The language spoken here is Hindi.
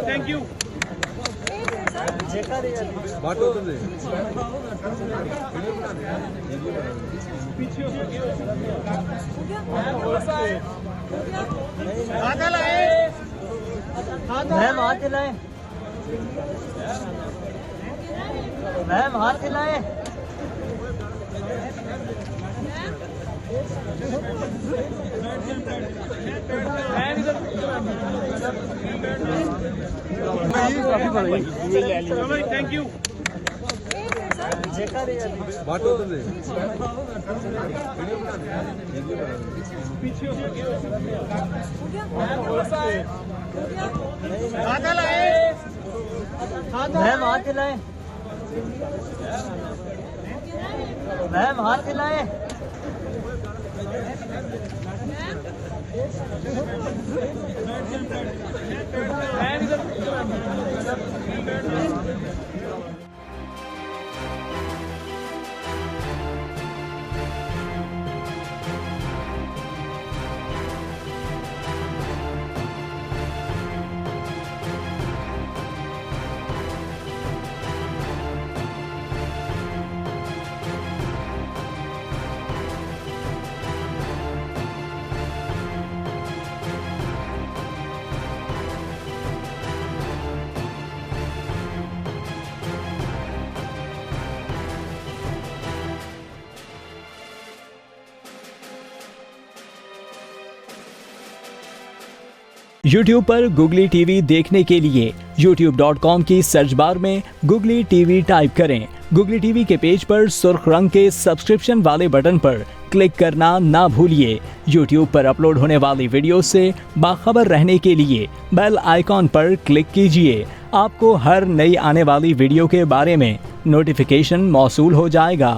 Thank you. मैम हाथ खिलाएं, मैम हाथ खिलाएं। Thank you. मैम हाथ खिलाएं, मैम हाथ खिलाएं। YouTube पर Googly TV देखने के लिए youtube.com की सर्च बार में Googly TV टाइप करें। Googly TV के पेज पर सुर्ख रंग के सब्सक्रिप्शन वाले बटन पर क्लिक करना ना भूलिए। YouTube पर अपलोड होने वाली वीडियो से बाखबर रहने के लिए बेल आइकॉन पर क्लिक कीजिए। आपको हर नई आने वाली वीडियो के बारे में नोटिफिकेशन मौसूल हो जाएगा।